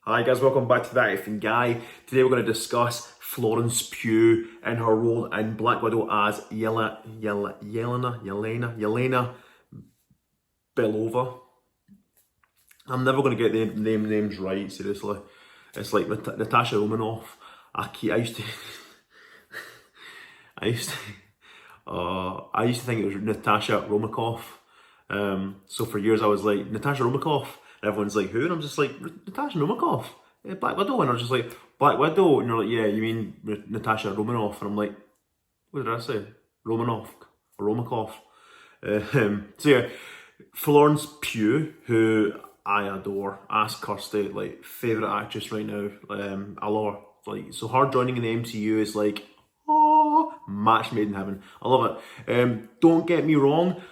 Hi guys, welcome back to That Effing Guy. Today we're going to discuss Florence Pugh and her role in Black Widow as Yelena Belova. I'm never going to get the names right, seriously. It's like Natasha Romanoff. I used to I used to think it was Natasha Romanoff. So for years I was like, Natasha Romanoff. And everyone's like, who? And I'm just like, Natasha Romanoff, Black Widow. And I was just like, Black Widow. And you're like, yeah, you mean Natasha Romanoff. And I'm like, what did I say? Romanoff or Romakov. So yeah, Florence Pugh, who I adore, ask Kirsty, like, favourite actress right now. I love her. Like, so her joining in the MCU is like, oh, match made in heaven. I love it. Don't get me wrong,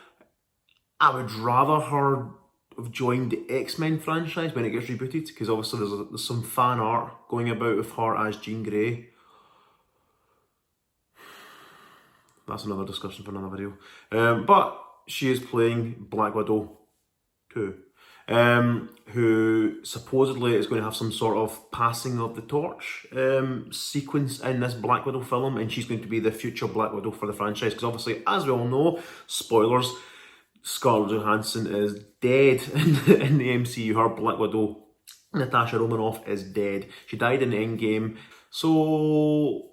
I would rather her have joined the X-Men franchise when it gets rebooted, because obviously there's some fan art going about with her as Jean Grey. That's another discussion for another video. But she is playing Black Widow 2, who supposedly is going to have some sort of passing of the torch sequence in this Black Widow film, and she's going to be the future Black Widow for the franchise, because obviously, as we all know, spoilers, Scarlett Johansson is dead in the MCU. Her Black Widow, Natasha Romanoff, is dead. She died in Endgame. So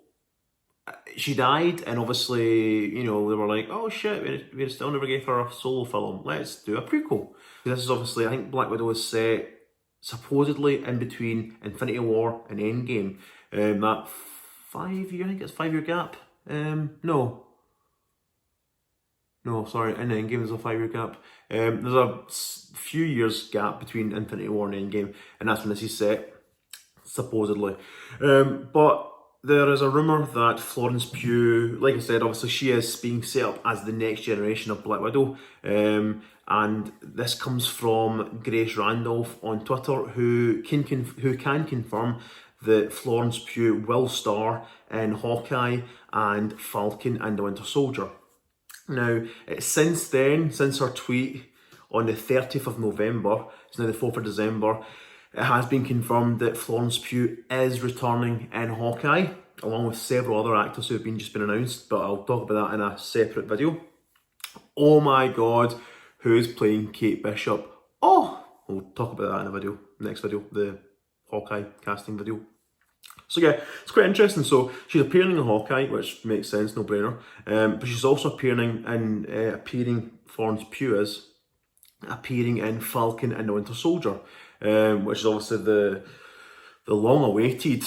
she died, and obviously, you know, they were like, oh shit, we still never gave her a solo film. Let's do a prequel. This is obviously, I think Black Widow is set supposedly in between Infinity War and Endgame. That 5 year, I think it's 5 year gap. No, sorry, in Endgame there's a 5 year gap. There's a few years gap between Infinity War and Endgame, and that's when this is set, supposedly. But there is a rumour that Florence Pugh, like I said, obviously she is being set up as the next generation of Black Widow. And this comes from Grace Randolph on Twitter, who can confirm that Florence Pugh will star in Hawkeye and Falcon and the Winter Soldier. Now, since her tweet on the 30th of November, it's now the 4th of December, it has been confirmed that Florence Pugh is returning in Hawkeye, along with several other actors who have just been announced, but I'll talk about that in a separate video. Oh my god, who's playing Kate Bishop? Oh, we'll talk about that in a video, next video, the Hawkeye casting video. So yeah, it's quite interesting. So she's appearing in Hawkeye, which makes sense, no brainer. But she's also appearing Florence Pugh is appearing in Falcon and the Winter Soldier, which is obviously the long-awaited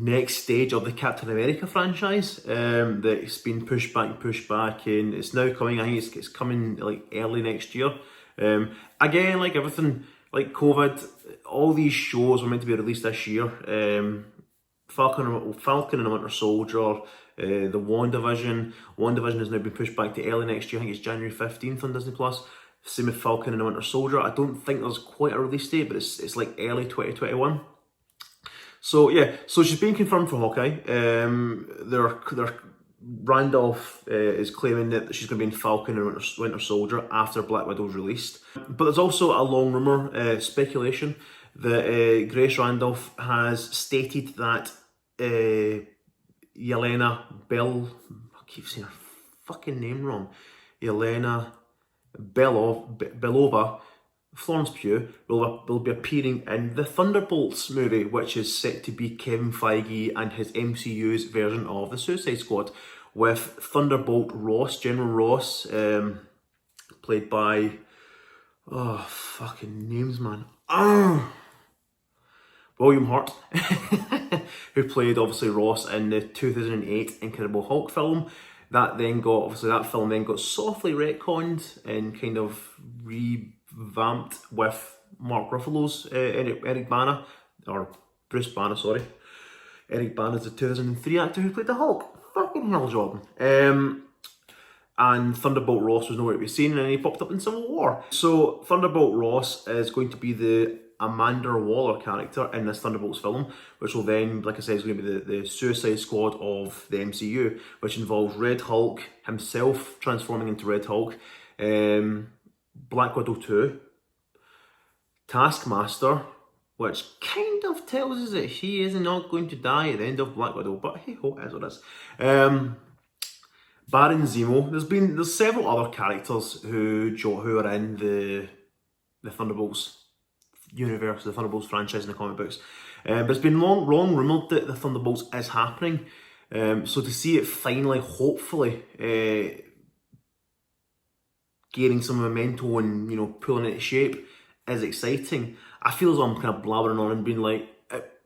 next stage of the Captain America franchise that's been pushed back, and it's now coming. I think it's coming like early next year. Again, like everything, like COVID, all these shows were meant to be released this year. Falcon and the Winter Soldier, the WandaVision has now been pushed back to early next year. I think it's January 15th on Disney+. Same with Falcon and the Winter Soldier. I don't think there's quite a release date, but it's like early 2021. So yeah, so she's being confirmed for Hawkeye. Randolph is claiming that she's going to be in Falcon and Winter Soldier after Black Widow's released. But there's also a long rumour, speculation, that Grace Randolph has stated that Yelena I keep saying her fucking name wrong. Yelena Belova, Florence Pugh, will be appearing in the Thunderbolts movie, which is set to be Kevin Feige and his MCU's version of the Suicide Squad, with Thunderbolt Ross, General Ross, played by, oh, fucking names, man. William Hurt, who played obviously Ross in the 2008 Incredible Hulk film. That film then got softly retconned and kind of revamped with Mark Ruffalo's Eric Bana, or Bruce Banner, sorry. Eric Bana's the 2003 actor who played the Hulk. Fucking hell, Jordan. And Thunderbolt Ross was nowhere to be seen, and he popped up in Civil War. So Thunderbolt Ross is going to be the Amanda Waller character in this Thunderbolts film, which will then, like I said, is going to be the Suicide Squad of the MCU, which involves Red Hulk himself transforming into Red Hulk, Black Widow 2, Taskmaster, which kind of tells us that she is not going to die at the end of Black Widow, but hey ho, as it is. Baron Zemo. There's several other characters who are in the Thunderbolts universe, the Thunderbolts franchise in the comic books. But it's been long rumoured that the Thunderbolts is happening. So to see it finally, hopefully, gaining some momentum and, you know, pulling it shape is exciting. I feel as though I'm kind of blabbering on and being like,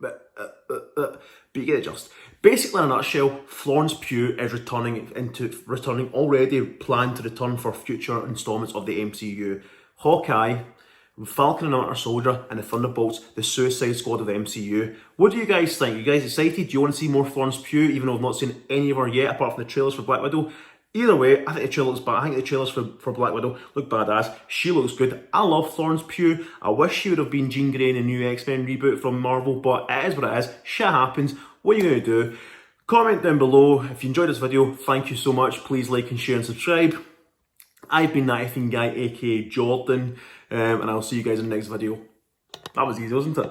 but you get it just. Basically, in a nutshell, Florence Pugh is returning already, planned to return for future installments of the MCU. Hawkeye, Falcon and the Winter Soldier, and the Thunderbolts, the Suicide Squad of the MCU. What do you guys think? Are you guys excited? Do you want to see more Florence Pugh, even though I've not seen any of her yet, apart from the trailers for Black Widow? Either way, I think the trailer looks bad. I think the trailers for Black Widow look badass. She looks good. I love Florence Pugh. I wish she would have been Jean Grey in the new X-Men reboot from Marvel, but it is what it is. Shit happens. What are you going to do? Comment down below. If you enjoyed this video, thank you so much. Please like and share and subscribe. I've been that effing guy, aka Jordan, and I'll see you guys in the next video. That was easy, wasn't it?